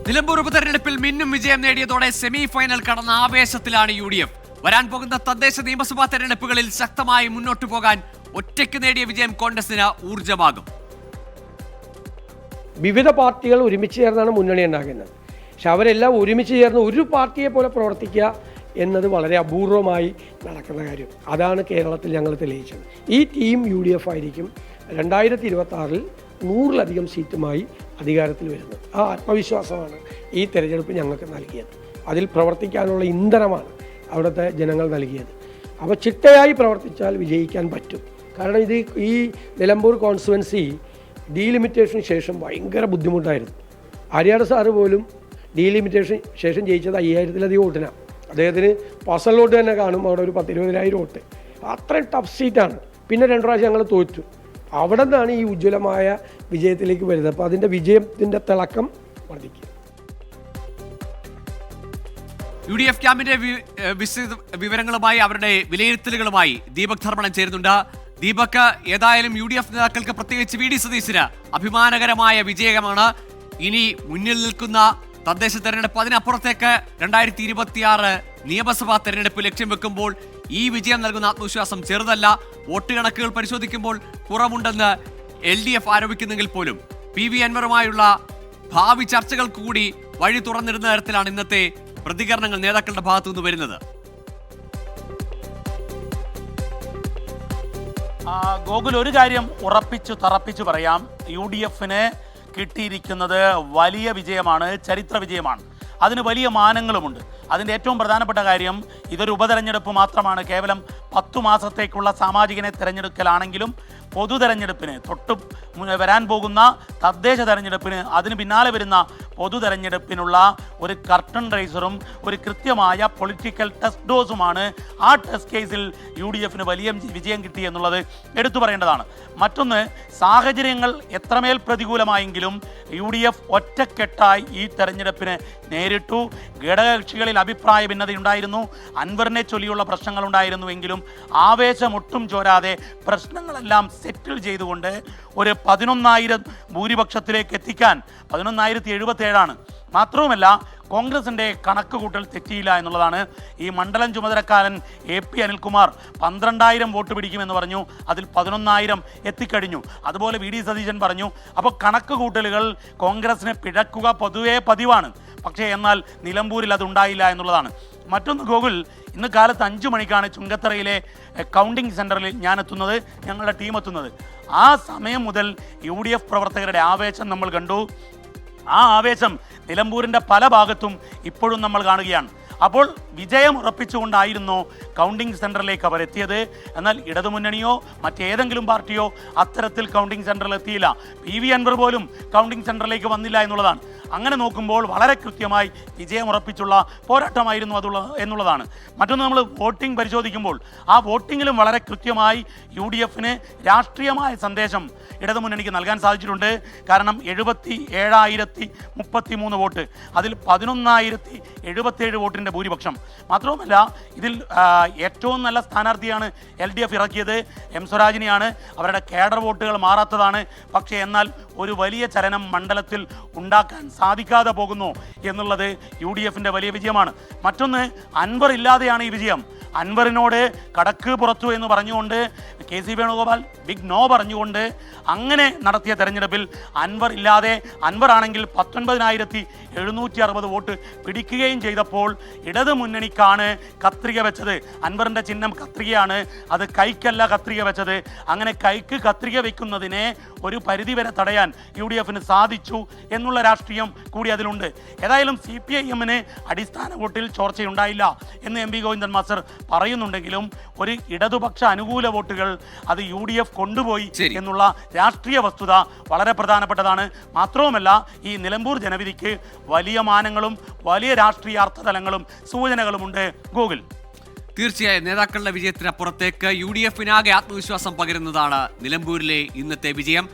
നിലമ്പൂർ ഉപതെരഞ്ഞെടുപ്പിൽ മിന്നും വിജയം നേടിയതോടെ സെമി ഫൈനൽ കടന്ന ആവേശത്തിലാണ് UDF. വരാൻ പോകുന്ന തദ്ദേശ നിയമസഭാ തെരഞ്ഞെടുപ്പുകളിൽ ശക്തമായി മുന്നോട്ടു പോകാൻ ഒറ്റയ്ക്ക് നേടിയ വിജയം കോൺഗ്രസിന് ഊർജ്ജമാകും. വിവിധ പാർട്ടികൾ ഒരുമിച്ച് ചേർന്നാണ് മുന്നണി ഉണ്ടാകുന്നത്. പക്ഷെ അവരെല്ലാം ഒരുമിച്ച് ചേർന്ന് ഒരു പാർട്ടിയെ പോലെ പ്രവർത്തിക്കുക എന്നത് വളരെ അപൂർവമായി നടക്കുന്ന കാര്യം. അതാണ് കേരളത്തിൽ ഞങ്ങൾ തെളിയിച്ചത്. ഈ ടീം UDF ആയിരിക്കും 2026-ൽ 100-ലധികം സീറ്റുമായി അധികാരത്തിൽ വരുന്നത്. ആ ആത്മവിശ്വാസമാണ് ഈ തെരഞ്ഞെടുപ്പ് ഞങ്ങൾക്ക് നൽകിയത്. അതിൽ പ്രവർത്തിക്കാനുള്ള ഇന്ധനമാണ് അവിടുത്തെ ജനങ്ങൾ നൽകിയത്. അപ്പോൾ ചിട്ടയായി പ്രവർത്തിച്ചാൽ വിജയിക്കാൻ പറ്റും. കാരണം ഈ നിലമ്പൂർ കോൺസ്റ്റുവൻസി ഡീലിമിറ്റേഷന് ശേഷം ഭയങ്കര ബുദ്ധിമുട്ടായിരുന്നു. ആര്യാട് സാറ് പോലും ഡീലിമിറ്റേഷൻ ശേഷം ജയിച്ചത് 5000-ലധികം വോട്ടിനാണ്. അദ്ദേഹത്തിന് പേഴ്സണൽ വോട്ട് തന്നെ കാണും അവിടെ ഒരു 10,000-20,000 വോട്ട്. അത്രയും ടഫ് സീറ്റാണ്. പിന്നെ 2 പ്രാവശ്യം ഞങ്ങൾ തോറ്റു. അവിടെ നിന്നാണ് ഈ ഉജ്ജ്വലമായ വിജയത്തിലേക്ക് വരുന്നത്. അപ്പോൾ അതിൻ്റെ വിജയത്തിൻ്റെ തിളക്കം വർദ്ധിക്കുക. UDF ക്യാമ്പിന്റെ വിവരങ്ങളുമായി അവരുടെ വിലയിരുത്തലുകളുമായി ദീപക് ധർമ്മടൻ ചേരുന്നുണ്ട്. ദീപക്, ഏതായാലും UDF നേതാക്കൾക്ക് പ്രത്യേകിച്ച് VD സതീശന് അഭിമാനകരമായ വിജയമാണ്. ഇനി മുന്നിൽ നിൽക്കുന്ന തദ്ദേശ തെരഞ്ഞെടുപ്പ്, അതിനപ്പുറത്തേക്ക് 2026 നിയമസഭാ തെരഞ്ഞെടുപ്പ് ലക്ഷ്യം വെക്കുമ്പോൾ ഈ വിജയം നൽകുന്ന ആത്മവിശ്വാസം ചെറുതല്ല. വോട്ട് കണക്കുകൾ പരിശോധിക്കുമ്പോൾ കുറവുണ്ടെന്ന് LDF ആരോപിക്കുന്നെങ്കിൽ പോലും PV അൻവറുമായുള്ള ഭാവി ചർച്ചകൾ കൂടി വഴി തുറന്നിടുന്ന തരത്തിലാണ് ഇന്നത്തെ പ്രതികരണങ്ങൾ നേതാക്കളുടെ ഭാഗത്തു നിന്ന് വരുന്നത്. ഗോകുൽ, ഒരു കാര്യം തറപ്പിച്ചു പറയാം. UDFന് കിട്ടിയിരിക്കുന്നത് വലിയ വിജയമാണ്, ചരിത്ര വിജയമാണ്. അതിന് വലിയ മാനങ്ങളുമുണ്ട്. അതിൻ്റെ ഏറ്റവും പ്രധാനപ്പെട്ട കാര്യം, ഇതൊരു ഉപതെരഞ്ഞെടുപ്പ് മാത്രമാണ്. കേവലം 10 മാസത്തേക്കുള്ള സാമാജികനെ തിരഞ്ഞെടുക്കലാണെങ്കിലും പൊതു തെരഞ്ഞെടുപ്പിന് തൊട്ട് വരാൻ പോകുന്ന തദ്ദേശ തെരഞ്ഞെടുപ്പിന് അതിന് പിന്നാലെ വരുന്ന പൊതു തെരഞ്ഞെടുപ്പിനുള്ള ഒരു കർട്ടൺ റൈസറും ഒരു കൃത്യമായ പൊളിറ്റിക്കൽ ടെസ്റ്റ് ഡോസുമാണ്. ആ ടെസ്റ്റ് കേസിൽ UDFന് വലിയ വിജയം കിട്ടി എന്നുള്ളത് എടുത്തു പറയേണ്ടതാണ്. മറ്റൊന്ന്, സാഹചര്യങ്ങൾ എത്രമേൽ പ്രതികൂലമായെങ്കിലും UDF ഒറ്റക്കെട്ടായി ഈ തെരഞ്ഞെടുപ്പിന് നേരിട്ടു. ഘടകകക്ഷികളിൽ അഭിപ്രായ ഭിന്നതയുണ്ടായിരുന്നു, അൻവറിനെ ചൊല്ലിയുള്ള പ്രശ്നങ്ങളുണ്ടായിരുന്നുവെങ്കിലും ആവേശമൊട്ടും ചോരാതെ പ്രശ്നങ്ങളെല്ലാം സെറ്റിൽ ചെയ്തുകൊണ്ട് ഒരു 11,000 ഭൂരിപക്ഷത്തിലേക്ക് എത്തിക്കാൻ 11,077 മാത്രവുമല്ല, കോൺഗ്രസിൻ്റെ കണക്ക് കൂട്ടൽ തെറ്റിയില്ല എന്നുള്ളതാണ്. ഈ മണ്ഡലം ചുമതലക്കാരൻ AP അനിൽകുമാർ 12,000 വോട്ട് പിടിക്കുമെന്ന് പറഞ്ഞു. അതിൽ 11,000 എത്തിക്കഴിഞ്ഞു. അതുപോലെ VD സതീശൻ പറഞ്ഞു. അപ്പോൾ കണക്ക് കൂട്ടലുകൾ കോൺഗ്രസിനെ പിഴക്കുക പൊതുവേ പതിവാണ്. പക്ഷേ എന്നാൽ നിലമ്പൂരിൽ അതുണ്ടായില്ല എന്നുള്ളതാണ്. മറ്റൊന്ന് ഗോകുൽ, ഇന്ന് കാലത്ത് 5 മണിക്കാണ് ചുങ്കത്തറയിലെ കൗണ്ടിംഗ് സെൻറ്ററിൽ ഞാൻ എത്തുന്നത്, ഞങ്ങളുടെ ടീം എത്തുന്നത്. ആ സമയം മുതൽ UDF പ്രവർത്തകരുടെ ആവേശം നമ്മൾ കണ്ടു. ആ ആവേശം നിലമ്പൂരിൻ്റെ പല ഭാഗത്തും ഇപ്പോഴും നമ്മൾ കാണുകയാണ്. അപ്പോൾ വിജയം ഉറപ്പിച്ചുകൊണ്ടായിരുന്നു കൗണ്ടിംഗ് സെൻറ്ററിലേക്ക് അവർ എത്തിയത്. എന്നാൽ ഇടതുമുന്നണിയോ മറ്റേതെങ്കിലും പാർട്ടിയോ അത്തരത്തിൽ കൗണ്ടിംഗ് സെൻറ്ററിൽ എത്തിയില്ല. PV അൻവർ പോലും കൗണ്ടിംഗ് സെൻറ്ററിലേക്ക് വന്നില്ല എന്നുള്ളതാണ്. അങ്ങനെ നോക്കുമ്പോൾ വളരെ കൃത്യമായി വിജയം ഉറപ്പിച്ചുള്ള പോരാട്ടമായിരുന്നു എന്നുള്ളതാണ്. മറ്റൊന്ന്, നമ്മൾ വോട്ടിംഗ് പരിശോധിക്കുമ്പോൾ ആ വോട്ടിങ്ങിലും വളരെ കൃത്യമായി UDFന് രാഷ്ട്രീയമായ സന്ദേശം ഇടതുമുന്നണിക്ക് നൽകാൻ സാധിച്ചിട്ടുണ്ട്. കാരണം 77,033 വോട്ട്, അതിൽ 11,077 വോട്ടിൻ്റെ ഭൂരിപക്ഷം. മാത്രവുമല്ല, ഇതിൽ ഏറ്റവും നല്ല സ്ഥാനാർത്ഥിയാണ് LDF ഇറക്കിയത്, M സ്വരാജിനെയാണ്. അവരുടെ കേഡർ വോട്ടുകൾ മാറാത്തതാണ്. പക്ഷേ എന്നാൽ ഒരു വലിയ ചലനം മണ്ഡലത്തിൽ ഉണ്ടാക്കാൻ സാധിക്കാതെ പോകുന്നു എന്നുള്ളത് UDFൻ്റെ വലിയ വിജയമാണ്. മറ്റൊന്ന്, അൻവർ ഇല്ലാതെയാണ് ഈ വിജയം. അൻവറിനോട് കടക്ക് പുറത്തു എന്ന് പറഞ്ഞുകൊണ്ട് KC വേണുഗോപാൽ ബിഗ് നോ പറഞ്ഞുകൊണ്ട് അങ്ങനെ നടത്തിയ തെരഞ്ഞെടുപ്പിൽ അൻവർ ഇല്ലാതെ, അൻവറാണെങ്കിൽ 19,760 വോട്ട് പിടിക്കുകയും ചെയ്തപ്പോൾ ഇടത് മുന്നണിക്കാണ് കത്രിക വെച്ചത്. അൻവറിൻ്റെ ചിഹ്നം കത്രികയാണ്, അത് കൈക്കല്ല കത്രിക വെച്ചത്. അങ്ങനെ കൈക്ക് കത്രിക വെക്കുന്നതിനെ ഒരു പരിധിവരെ തടയാൻ UDFന് സാധിച്ചു എന്നുള്ള രാഷ്ട്രീയം കൂടി അതിലുണ്ട്. ഏതായാലും CPIMന് അടിസ്ഥാന വോട്ടിൽ ചോർച്ചയുണ്ടായില്ല എന്ന് MP ഗോവിന്ദൻ മാസ്റ്റർ പറയുന്നുണ്ടെങ്കിലും ഒരു ഇടതുപക്ഷ അനുകൂല വോട്ടുകൾ അത് UDF കൊണ്ടുപോയി എന്നുള്ള രാഷ്ട്രീയ വസ്തുത വളരെ പ്രധാനപ്പെട്ടതാണ്. മാത്രവുമല്ല, ഈ നിലമ്പൂർ ജനവിധിക്ക് വലിയ മാനങ്ങളും വലിയ രാഷ്ട്രീയ അർത്ഥതലങ്ങളും സൂചനകളുമുണ്ട്. ഗോകുൽ, തീർച്ചയായും നേതാക്കളുടെ വിജയത്തിനപ്പുറത്തേക്ക് UDFനാകെ ആത്മവിശ്വാസം പകരുന്നതാണ് നിലമ്പൂരിലെ ഇന്നത്തെ വിജയം.